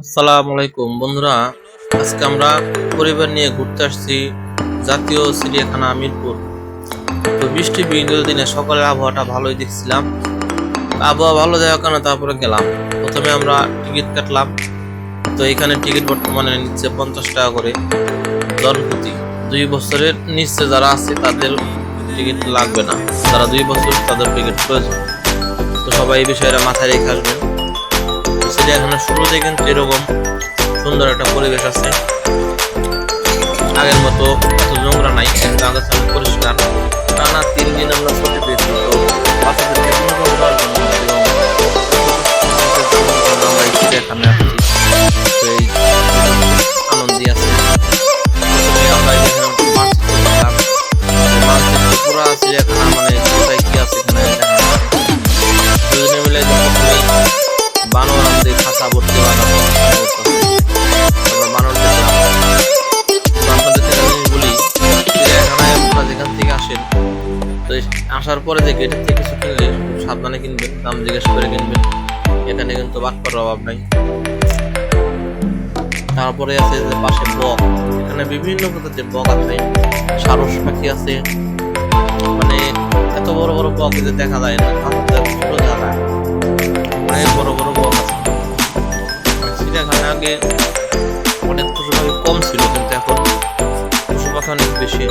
আসসালামু আলাইকুম বন্ধুরা, আজকে আমরা পরিবার নিয়ে ঘুরতে আসছি জাতীয় চিড়িয়াখানা মিরপুর। তো বৃষ্টি বিগত দিনে সকালের আবহাওয়াটা ভালোই দেখছিলাম। আবহাওয়া ভালো দেওয়ার কারণে তারপরে গেলাম। প্রথমে আমরা টিকিট কাটলাম। তো এখানে টিকিট বর্তমানে নিচ্ছে 50 টাকা করে জনপ্রতি। 2 বছরের নিচে যারা আছে তাদের টিকিট লাগবে না, যারা 2 বছর তাদের টিকিট প্রয়োজন। তো সবাই এই বিষয়টা মাথায় রেখে আসবেন। চিড়িয়াখানার শুরুতে কিন্তু এরকম সুন্দর একটা পরিবেশ আছে, আগের মতো এত নোংরা নাই, কিন্তু আগের সামনে পরিষ্কার। টানা 3 দিন আমরা ছুটি পেয়েছি। তো বাচ্চাদেরকে বিনোদন দেওয়ার জন্য এবং আমরা এই চিড়িয়াখানায় আসছি। তো এই আনন্দই আছে। প্রথমে আমরা এখানে মাছ দেখলাম। মাছ দেখতে পুরা চিড়িয়াখানা মানে কোথায় কি আছে এখানে দুজনে মিলে বানর আছে, খাঁচা ভর্তি বানর। বানর দেখলাম। আপনাদের জিনিসগুলি চিড়িয়াখানায় আপনারা যেখান থেকে আসেন, তো আসার পরে যে গেটের থেকে কিছু কিনলে সাবধানে কিনবেন, দাম জিজ্ঞেস করে কিনবেন। এখানে কিন্তু বাটপার অভাব নাই। তারপরে আছে যে পাশে বক, এখানে বিভিন্ন প্রজাতির বক আছে, সারস পাখি আছে। মানে এত বড় বড় বক যে দেখা যায় না, অনেক বড় বড় বক আছে। চিড়িয়াখানা আগে অনেক পশু পাখি কম ছিল, কিন্তু এখন পশু পাখি অনেক বেশি।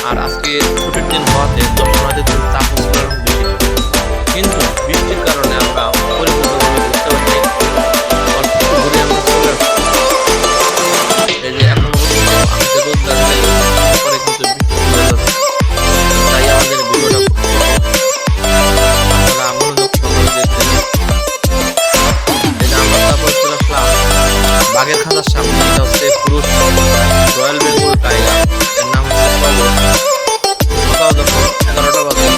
আর আজকে ছুটির দিন হওয়াতে দর্শনার্থীদের চাপ ছিল বেশি, কিন্তু বৃষ্টির কারণে আমরা পরিপূর্ণভাবে ঘুরতে পারি। ঘুরে আমরা চলে আসছি। এই যে এখনো পর্যন্ত আমি যে রোদ লাগলে পরে কিন্তু বৃষ্টি হয়ে যাবে, তাই আমাদের ভিডিওটা বাঘের খাঁচার সামনে। এটা হচ্ছে পুরুষ রয়্যাল বেঙ্গল টাইগার, এর নাম হচ্ছে সকাল যখন 11টা বাজে,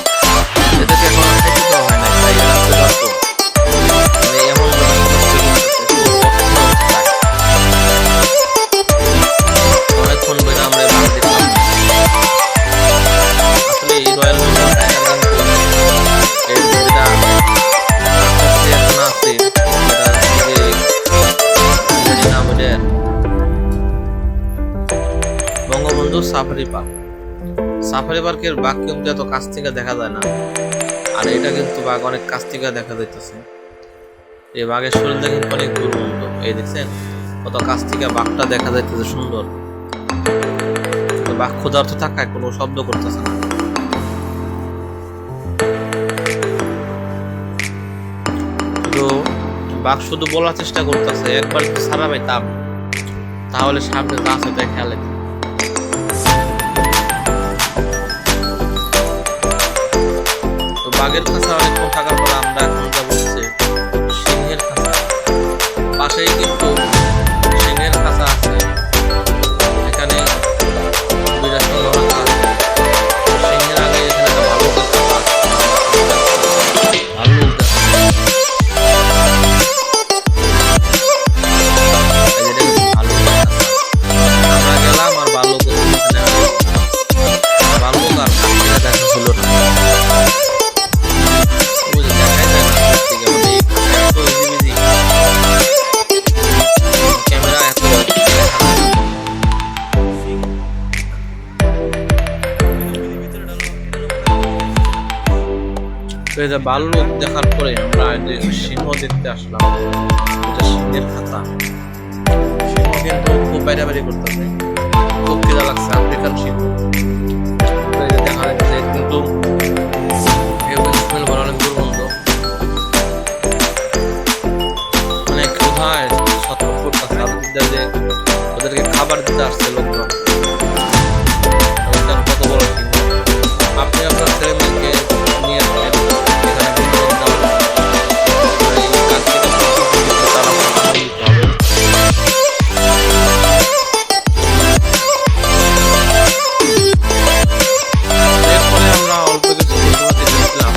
এদেরকে এখন খাইতে দেওয়া হয় না, তাই এরা ক্ষুধার্ত। মানে এমন অনেকক্ষণ ধরে আমরা বাঘ দেখলাম। আসলে এই রয়্যাল বেঙ্গল টাইগার কিন্তু এর যেটা এখন আছে বঙ্গবন্ধু সাফারি পার্ক। সাফারি পার্কের বাঘ কিন্তু এত কাছ থেকে দেখা যায় না, আর এটা কিন্তু বাঘ অনেক কাছ থেকে দেখা যাইতেছে। এই বাঘের শরীরটা কিন্তু অনেক দুর্গন্ধ। এই দেখছেন কত কাছ থেকে বাঘটা দেখা যাইতেছে সুন্দর। বাঘ ক্ষুধার্ত থাকায় কোনো শব্দ করতেছে না। তো বাঘ শুধু বলার চেষ্টা করতেছে, একবার একটু সারা পাইতাম তাহলে সামনে তা আছে তাই খেয়ালে। তো বাঘের খাঁচা অনেকক্ষণ থাকার পর আমরা এখন যা বলছে সিংহের খাঁচা। পাশেই কিন্তু সিংহের খাঁচা আছে। এখানে দুইটা সিংহ রাখা আছে। সিংহের আগে এখানে একটা ভাল্লুকের খাঁচা আছে। ভাল্লুক আমরা গেলাম আর ভাল্লুক আর কাছে দেখা হলো না। ক্যামেরা এত ভাল্লুক দেখার পরে আমরা সিংহ দেখতে আসলাম। এটা সিংহের খাঁচা। সিংহ কিন্তু খুব বাইরে করতেছে, খুব খিদা লাগছে। আফ্রিকান সিংহ দেখা যাচ্ছে, কিন্তু অনেক দুর্গন্ধ। মানে কোথায় ছটফট করতেছে, যে ওদেরকে খাবার দিতে আসছে লোকজন। কত বড় সিংহ! আপনি আপনার ছেলে মেয়েকে নিয়ে আসবেন এখানে বিনোদন দেওয়ার জন্য। এই কাজ থেকে তারা আনন্দিত হবে। এরপরে আমরা অল্প কিছু দেখছিলাম,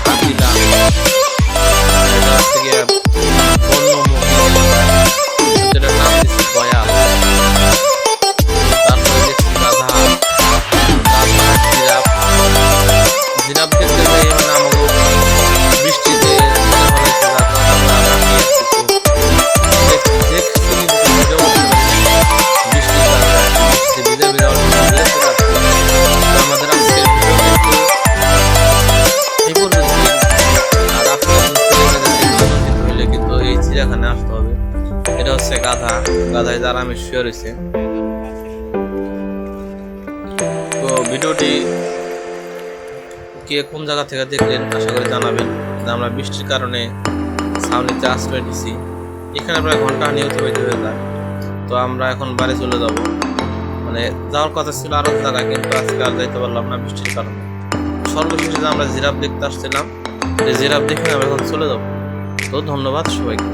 হাতিটা, এটা হচ্ছে গিয়ে বন্য মহিষ, যেটার নাম দিচ্ছে গয়াল। গাধা, গাধায় যারা আমি শুয়ে রয়েছে। তো ভিডিওটি কে কোন জায়গা থেকে দেখলেন আশা করি জানাবেন। আমরা বৃষ্টির কারণে ছাউনিতে আশ্রয় নিছি, এখানে প্রায় ঘন্টা নিয়ে অতিবাহিত হয়ে যায়। তো আমরা এখন বাড়ি চলে যাব, মানে যাওয়ার কথা ছিল আরো জায়গায়, কিন্তু আজকে আর যাইতে পারলাম না বৃষ্টির কারণে। সর্বশেষে যে আমরা জিরাফ দেখতে আসছিলাম, এই জিরাফ দেখে আমরা এখন চলে যাব। তো ধন্যবাদ সবাইকে।